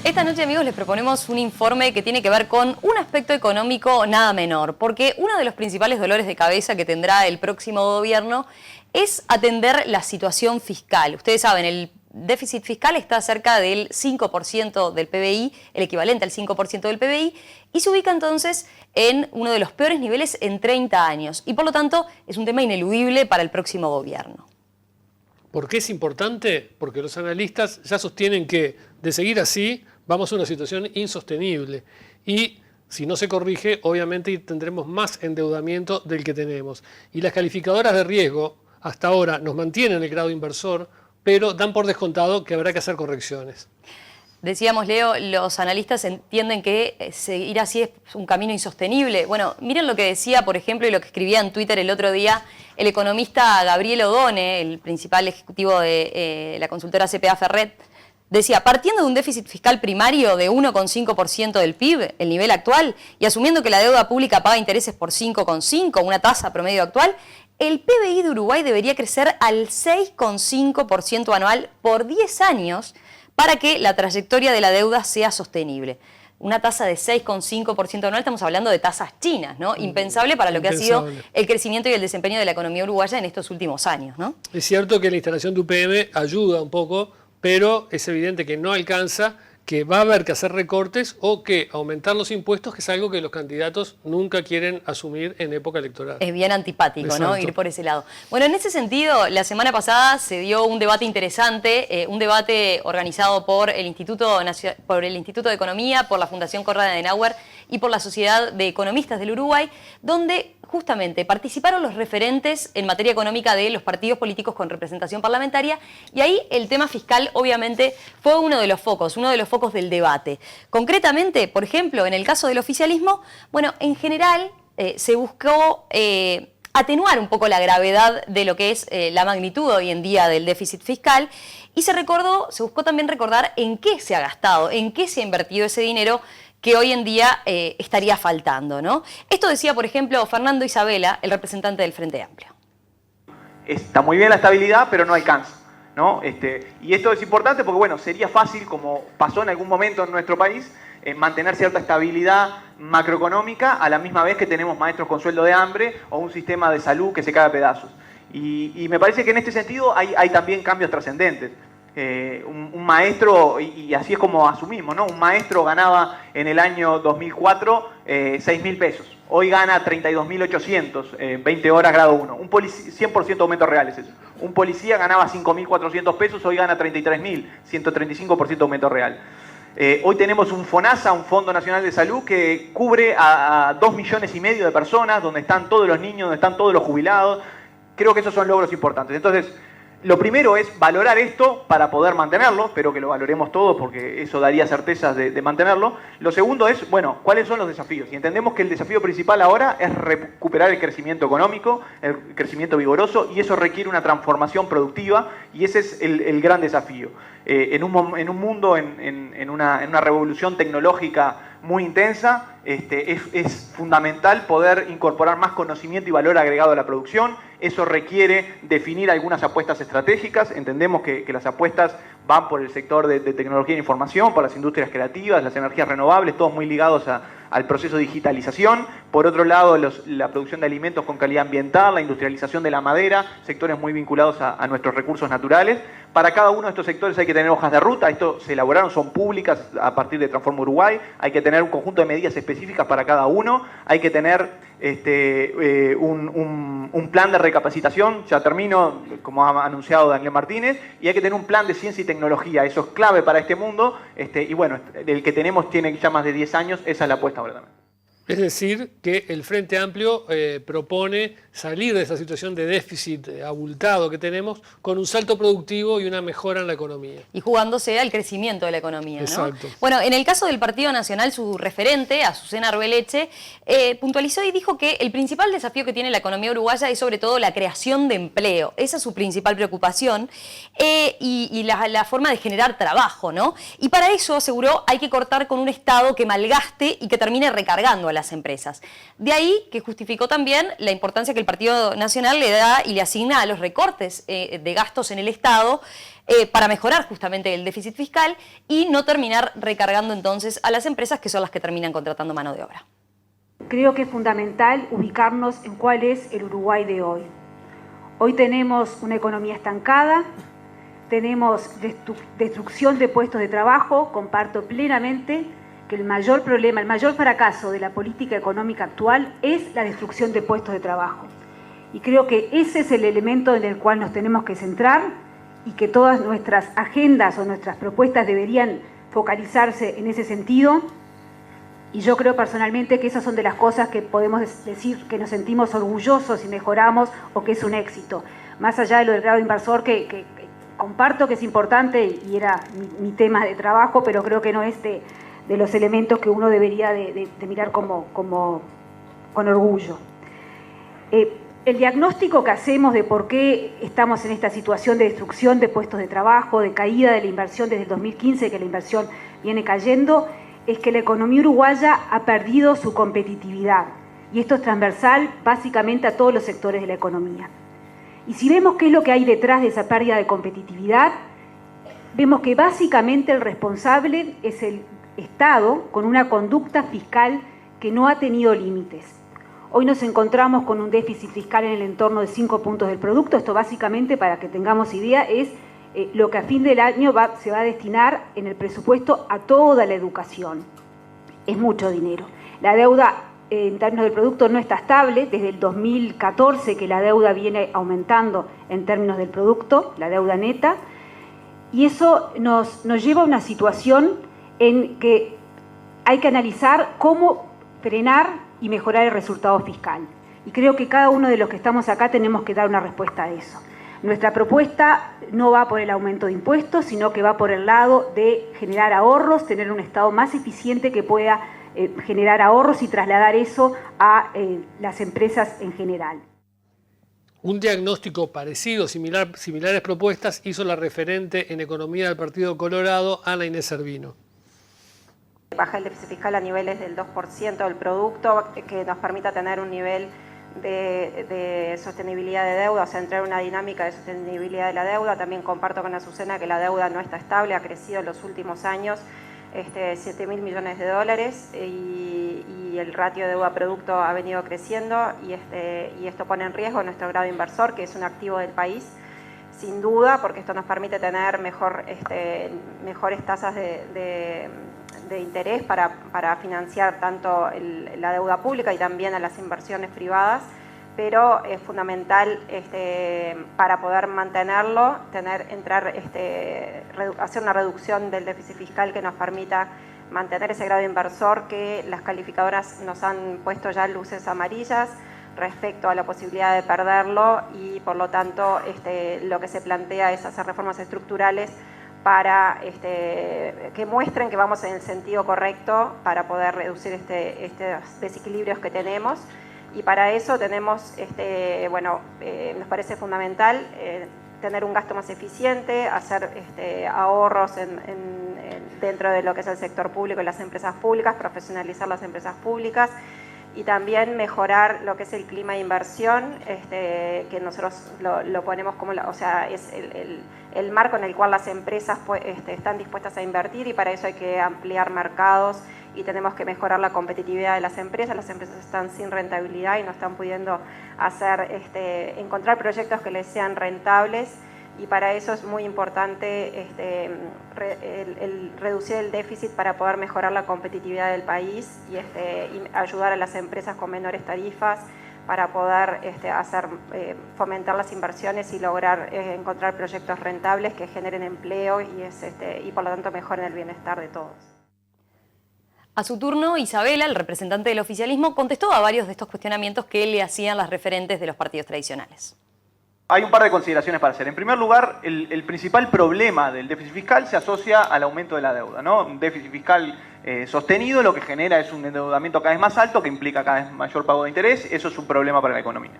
Esta noche, amigos, les proponemos un informe que tiene que ver con un aspecto económico nada menor, porque uno de los principales dolores de cabeza que tendrá el próximo gobierno es atender la situación fiscal. Ustedes saben, el déficit fiscal está cerca del 5% del PBI, el equivalente al 5% del PBI, y se ubica entonces en uno de los peores niveles en 30 años. Y por lo tanto, es un tema ineludible para el próximo gobierno. ¿Por qué es importante? Porque los analistas ya sostienen que, de seguir así, vamos a una situación insostenible. Y si no se corrige, obviamente tendremos más endeudamiento del que tenemos. Y las calificadoras de riesgo, hasta ahora, nos mantienen el grado inversor, pero dan por descontado que habrá que hacer correcciones. Decíamos, Leo, los analistas entienden que seguir así es un camino insostenible. Bueno, miren lo que decía, por ejemplo, y lo que escribía en Twitter el otro día el economista Gabriel Odone, el principal ejecutivo de la consultora CPA Ferret. Decía, partiendo de un déficit fiscal primario de 1,5% del PIB, el nivel actual, y asumiendo que la deuda pública paga intereses por 5,5, una tasa promedio actual, el PBI de Uruguay debería crecer al 6,5% anual por 10 años para que la trayectoria de la deuda sea sostenible. Una tasa de 6,5% anual, estamos hablando de tasas chinas, ¿no? Impensable para lo que ha sido el crecimiento y el desempeño de la economía uruguaya en estos últimos años, ¿no? Es cierto que la instalación de UPM ayuda un poco, pero es evidente que no alcanza, que va a haber que hacer recortes o que aumentar los impuestos, que es algo que los candidatos nunca quieren asumir en época electoral. Es bien antipático, Exacto, ¿no? Ir por ese lado. Bueno, en ese sentido, la semana pasada se dio un debate interesante, un debate organizado por el Instituto de Economía, por la Fundación Konrad Adenauer y por la Sociedad de Economistas del Uruguay, donde justamente participaron los referentes en materia económica de los partidos políticos con representación parlamentaria, y ahí el tema fiscal obviamente fue uno de los focos del debate. Concretamente, por ejemplo, en el caso del oficialismo, bueno, en general se buscó atenuar un poco la gravedad de lo que es la magnitud hoy en día del déficit fiscal, y se buscó también recordar en qué se ha gastado, en qué se ha invertido ese dinero que hoy en día estaría faltando, ¿no? Esto decía, por ejemplo, Fernando Isabela, el representante del Frente Amplio. Está muy bien la estabilidad, pero no alcanza, ¿no? Y esto es importante porque, bueno, sería fácil, como pasó en algún momento en nuestro país, mantener cierta estabilidad macroeconómica a la misma vez que tenemos maestros con sueldo de hambre o un sistema de salud que se cae a pedazos. Y me parece que en este sentido hay también cambios trascendentes. Un maestro, y así es como asumimos, ¿no? Un maestro ganaba en el año 2004 6.000 pesos. Hoy gana 32.800, 20 horas grado 1. 100% aumento real es eso. Un policía ganaba 5.400 pesos, hoy gana 33.000, 135% aumento real. Hoy tenemos un FONASA, un Fondo Nacional de Salud, que cubre a 2,5 millones de personas, donde están todos los niños, donde están todos los jubilados. Creo que esos son logros importantes. Entonces, lo primero es valorar esto para poder mantenerlo, espero que lo valoremos todos porque eso daría certezas de mantenerlo. Lo segundo es, bueno, ¿cuáles son los desafíos? Y entendemos que el desafío principal ahora es recuperar el crecimiento económico, el crecimiento vigoroso, y eso requiere una transformación productiva, y ese es el gran desafío. En un mundo, en una revolución tecnológica muy intensa, es fundamental poder incorporar más conocimiento y valor agregado a la producción. Eso requiere definir algunas apuestas estratégicas. Entendemos que las apuestas van por el sector de tecnología e información, por las industrias creativas, las energías renovables, todos muy ligados al proceso de digitalización. Por otro lado, la producción de alimentos con calidad ambiental, la industrialización de la madera, sectores muy vinculados a nuestros recursos naturales. Para cada uno de estos sectores hay que tener hojas de ruta. Esto se elaboraron, son públicas a partir de Transforma Uruguay. Hay que tener un conjunto de medidas específicas para cada uno. Hay que tener un plan de recapacitación, ya termino, como ha anunciado Daniel Martínez, y hay que tener un plan de ciencia y tecnología. Eso es clave para este mundo, y bueno, el que tenemos tiene ya más de 10 años, esa es la apuesta ahora también. Es decir, que el Frente Amplio propone salir de esa situación de déficit abultado que tenemos con un salto productivo y una mejora en la economía. Y jugándose al crecimiento de la economía, ¿no? Exacto. Bueno, en el caso del Partido Nacional, su referente, Azucena Arbeleche, puntualizó y dijo que el principal desafío que tiene la economía uruguaya es sobre todo la creación de empleo. Esa es su principal preocupación y la forma de generar trabajo, ¿no? Y para eso, aseguró, hay que cortar con un Estado que malgaste y que termine recargando a las empresas. De ahí que justificó también la importancia que el Partido Nacional le da y le asigna a los recortes de gastos en el Estado para mejorar justamente el déficit fiscal y no terminar recargando entonces a las empresas, que son las que terminan contratando mano de obra. Creo que es fundamental ubicarnos en cuál es el Uruguay de hoy. Hoy tenemos una economía estancada, tenemos destrucción de puestos de trabajo. Comparto plenamente que el mayor problema, el mayor fracaso de la política económica actual es la destrucción de puestos de trabajo. Y creo que ese es el elemento en el cual nos tenemos que centrar y que todas nuestras agendas o nuestras propuestas deberían focalizarse en ese sentido. Y yo creo personalmente que esas son de las cosas que podemos decir que nos sentimos orgullosos si mejoramos o que es un éxito. Más allá de lo del grado inversor, que comparto que es importante y era mi tema de trabajo, pero creo que no es de los elementos que uno debería de mirar con orgullo. El diagnóstico que hacemos de por qué estamos en esta situación de destrucción de puestos de trabajo, de caída de la inversión desde el 2015, que la inversión viene cayendo, es que la economía uruguaya ha perdido su competitividad. Y esto es transversal básicamente a todos los sectores de la economía. Y si vemos qué es lo que hay detrás de esa pérdida de competitividad, vemos que básicamente el responsable es el Estado con una conducta fiscal que no ha tenido límites. Hoy nos encontramos con un déficit fiscal en el entorno de 5 puntos del producto. Esto básicamente, para que tengamos idea, es lo que a fin del año se va a destinar en el presupuesto a toda la educación. Es mucho dinero. La deuda en términos del producto no está estable, desde el 2014 que la deuda viene aumentando en términos del producto, la deuda neta, y eso nos lleva a una situación en que hay que analizar cómo frenar y mejorar el resultado fiscal. Y creo que cada uno de los que estamos acá tenemos que dar una respuesta a eso. Nuestra propuesta no va por el aumento de impuestos, sino que va por el lado de generar ahorros, tener un Estado más eficiente que pueda generar ahorros y trasladar eso a las empresas en general. Un diagnóstico parecido, similares propuestas, hizo la referente en economía del Partido Colorado, Ana Inés Servino. Baja el déficit fiscal a niveles del 2% del producto, que nos permita tener un nivel de sostenibilidad de deuda, o sea, entrar en una dinámica de sostenibilidad de la deuda. También comparto con Azucena que la deuda no está estable, ha crecido en los últimos años 7.000 millones de dólares y el ratio de deuda-producto ha venido creciendo y esto pone en riesgo nuestro grado inversor, que es un activo del país, sin duda, porque esto nos permite tener mejores tasas de interés para financiar tanto la deuda pública y también a las inversiones privadas, pero es fundamental para poder mantenerlo, hacer una reducción del déficit fiscal que nos permita mantener ese grado inversor, que las calificadoras nos han puesto ya luces amarillas respecto a la posibilidad de perderlo, y por lo tanto lo que se plantea es hacer reformas estructurales para que muestren que vamos en el sentido correcto para poder reducir estos desequilibrios que tenemos. Y para eso tenemos, nos parece fundamental tener un gasto más eficiente, hacer ahorros dentro de lo que es el sector público y las empresas públicas, profesionalizar las empresas públicas y también mejorar lo que es el clima de inversión, que nosotros lo ponemos como, es el marco en el cual las empresas están dispuestas a invertir, y para eso hay que ampliar mercados y tenemos que mejorar la competitividad de las empresas. Las empresas están sin rentabilidad y no están pudiendo encontrar proyectos que les sean rentables, y para eso es muy importante el reducir el déficit para poder mejorar la competitividad del país y ayudar a las empresas con menores tarifas para poder fomentar las inversiones y lograr encontrar proyectos rentables que generen empleo y por lo tanto mejoren el bienestar de todos. A su turno, Isabela, el representante del oficialismo, contestó a varios de estos cuestionamientos que le hacían las referentes de los partidos tradicionales. Hay un par de consideraciones para hacer. En primer lugar, el principal problema del déficit fiscal se asocia al aumento de la deuda, ¿no? Un déficit fiscal sostenido lo que genera es un endeudamiento cada vez más alto que implica cada vez mayor pago de interés. Eso es un problema para la economía.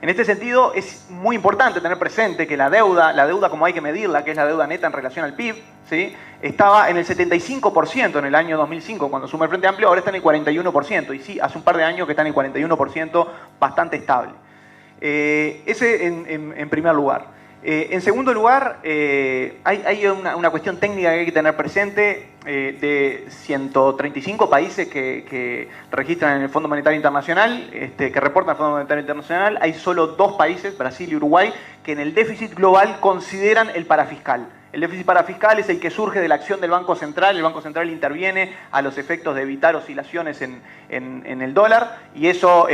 En este sentido, es muy importante tener presente que la deuda como hay que medirla, que es la deuda neta en relación al PIB, ¿sí? Estaba en el 75% en el año 2005, cuando asume el Frente Amplio, ahora está en el 41%, y sí, hace un par de años que está en el 41%, bastante estable. Ese en primer lugar. En segundo lugar, hay una cuestión técnica que hay que tener presente. De 135 países que registran en el Fondo Monetario Internacional, que reportan al Fondo Monetario Internacional, hay solo 2 países, Brasil y Uruguay, que en el déficit global consideran el parafiscal. El déficit parafiscal es el que surge de la acción del Banco Central. El Banco Central interviene a los efectos de evitar oscilaciones en el dólar, y eso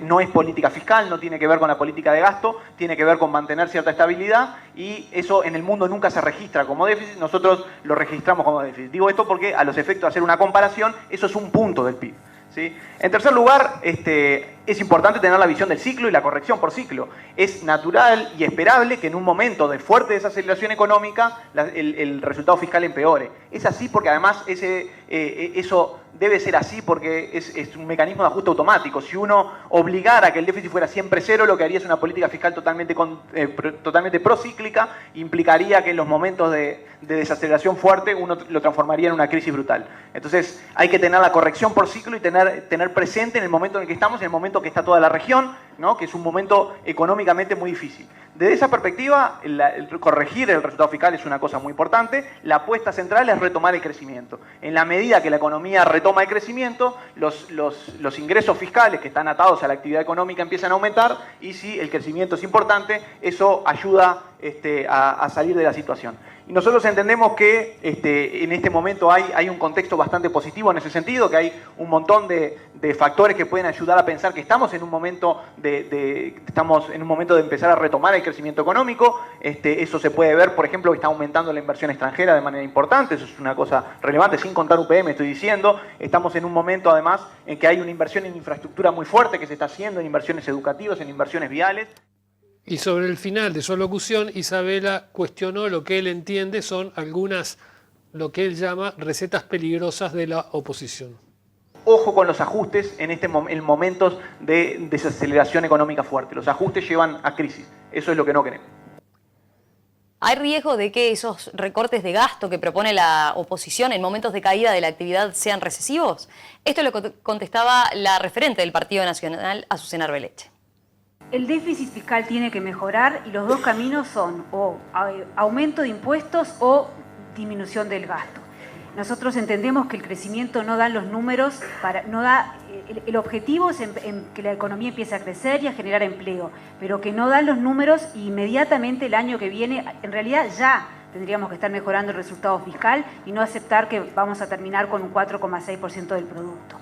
no es política fiscal, no tiene que ver con la política de gasto, tiene que ver con mantener cierta estabilidad, y eso en el mundo nunca se registra como déficit, nosotros lo registramos como déficit. Digo esto porque a los efectos de hacer una comparación, eso es un punto del PIB. ¿Sí? En tercer lugar, es importante tener la visión del ciclo y la corrección por ciclo. Es natural y esperable que en un momento de fuerte desaceleración económica el resultado fiscal empeore. Es así porque además eso debe ser así porque es un mecanismo de ajuste automático. Si uno obligara a que el déficit fuera siempre cero, lo que haría es una política fiscal totalmente procíclica, implicaría que en los momentos de desaceleración fuerte uno lo transformaría en una crisis brutal. Entonces hay que tener la corrección por ciclo y tener presente en el momento en el que estamos, en el momento que está toda la región, ¿no? Que es un momento económicamente muy difícil. Desde esa perspectiva, corregir el resultado fiscal es una cosa muy importante. La apuesta central es retomar el crecimiento. En la medida que la economía retoma el crecimiento, los ingresos fiscales que están atados a la actividad económica empiezan a aumentar, y si el crecimiento es importante, eso ayuda a salir de la situación. Y nosotros entendemos que en este momento hay un contexto bastante positivo en ese sentido, que hay un montón de factores que pueden ayudar a pensar que estamos en un momento de empezar a retomar el crecimiento económico. Eso se puede ver, por ejemplo, que está aumentando la inversión extranjera de manera importante. Eso es una cosa relevante, sin contar UPM, estoy diciendo. Estamos en un momento, además, en que hay una inversión en infraestructura muy fuerte que se está haciendo, en inversiones educativas, en inversiones viales. Y sobre el final de su alocución, Isabela cuestionó lo que él entiende son algunas, lo que él llama recetas peligrosas de la oposición. Ojo con los ajustes en momentos de desaceleración económica fuerte. Los ajustes llevan a crisis. Eso es lo que no queremos. ¿Hay riesgo de que esos recortes de gasto que propone la oposición en momentos de caída de la actividad sean recesivos? Esto lo contestaba la referente del Partido Nacional, Azucena Arbeleche. El déficit fiscal tiene que mejorar y los dos caminos son o aumento de impuestos o disminución del gasto. Nosotros entendemos que el crecimiento no da los números, el objetivo es en que la economía empiece a crecer y a generar empleo, pero que no dan los números y inmediatamente el año que viene, en realidad ya tendríamos que estar mejorando el resultado fiscal y no aceptar que vamos a terminar con un 4,6% del producto.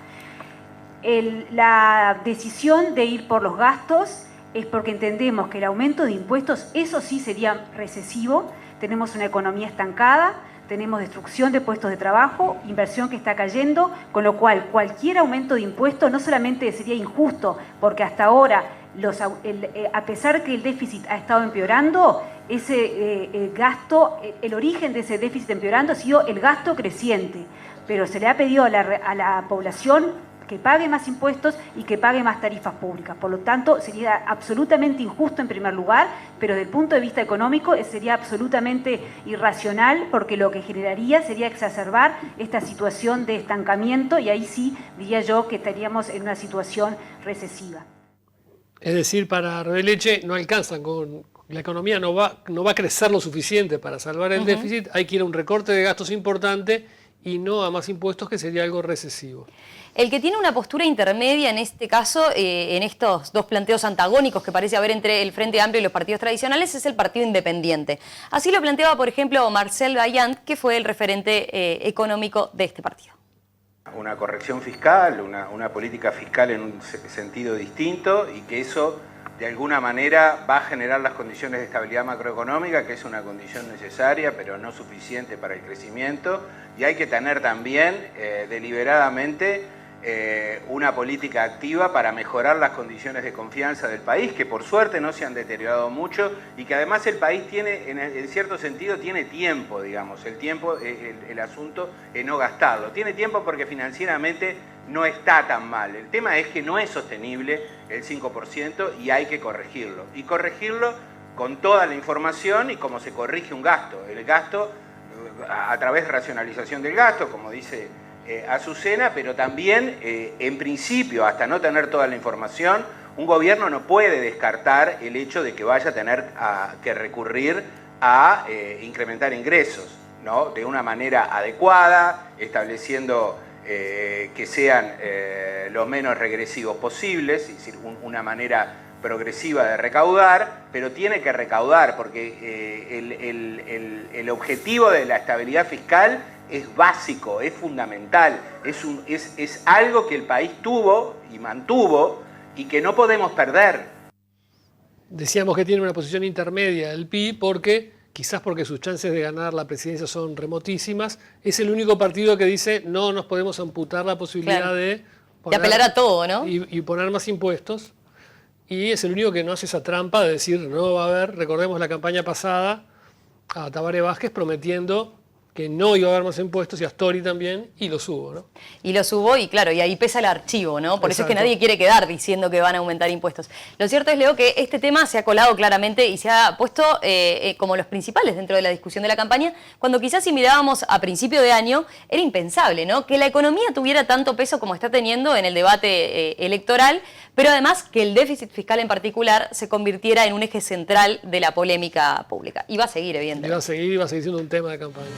La decisión de ir por los gastos es porque entendemos que el aumento de impuestos, eso sí sería recesivo. Tenemos una economía estancada, tenemos destrucción de puestos de trabajo, inversión que está cayendo, con lo cual cualquier aumento de impuestos no solamente sería injusto, porque hasta ahora, a pesar que el déficit ha estado empeorando, ese gasto, el origen de ese déficit empeorando ha sido el gasto creciente, pero se le ha pedido a la población que pague más impuestos y que pague más tarifas públicas. Por lo tanto, sería absolutamente injusto en primer lugar, pero desde el punto de vista económico sería absolutamente irracional, porque lo que generaría sería exacerbar esta situación de estancamiento, y ahí sí diría yo que estaríamos en una situación recesiva. Es decir, para Arbeleche no alcanzan con... La economía no va a crecer lo suficiente para salvar el déficit, hay que ir a un recorte de gastos importante y no a más impuestos, que sería algo recesivo. El que tiene una postura intermedia en este caso, en estos dos planteos antagónicos que parece haber entre el Frente Amplio y los partidos tradicionales, es el Partido Independiente. Así lo planteaba, por ejemplo, Marcel Vaillant, que fue el referente económico de este partido. Una corrección fiscal, una política fiscal en un sentido distinto, y que eso de alguna manera va a generar las condiciones de estabilidad macroeconómica, que es una condición necesaria pero no suficiente para el crecimiento, y hay que tener también deliberadamente una política activa para mejorar las condiciones de confianza del país, que por suerte no se han deteriorado mucho, y que además el país tiene, en cierto sentido, tiene tiempo, digamos, el asunto en no gastarlo. Tiene tiempo porque financieramente no está tan mal. El tema es que no es sostenible el 5% y hay que corregirlo. Y corregirlo con toda la información y cómo se corrige un gasto. El gasto a través de racionalización del gasto, como dice Azucena, pero también, en principio, hasta no tener toda la información, un gobierno no puede descartar el hecho de que vaya a tener que recurrir a incrementar ingresos, ¿no? De una manera adecuada, estableciendo que sean lo menos regresivos posibles, es decir, una manera progresiva de recaudar, pero tiene que recaudar porque el objetivo de la estabilidad fiscal es básico, es fundamental, es algo que el país tuvo y mantuvo y que no podemos perder. Decíamos que tiene una posición intermedia el PI quizás porque sus chances de ganar la presidencia son remotísimas, es el único partido que dice no nos podemos amputar la posibilidad de apelar a todo, ¿no? Y poner más impuestos. Y es el único que no hace esa trampa de decir no va a haber, recordemos la campaña pasada a Tabaré Vázquez prometiendo que no iba a haber más impuestos y a Astori también, y los hubo, ¿no? Y los hubo y claro, y ahí pesa el archivo, ¿no? Por eso es que Exacto. nadie quiere quedar diciendo que van a aumentar impuestos. Lo cierto es, Leo, que este tema se ha colado claramente y se ha puesto como los principales dentro de la discusión de la campaña, cuando quizás si mirábamos a principio de año era impensable, ¿no? Que la economía tuviera tanto peso como está teniendo en el debate electoral, pero además que el déficit fiscal en particular se convirtiera en un eje central de la polémica pública. Y va a seguir, evidentemente. Y va a seguir siendo un tema de campaña.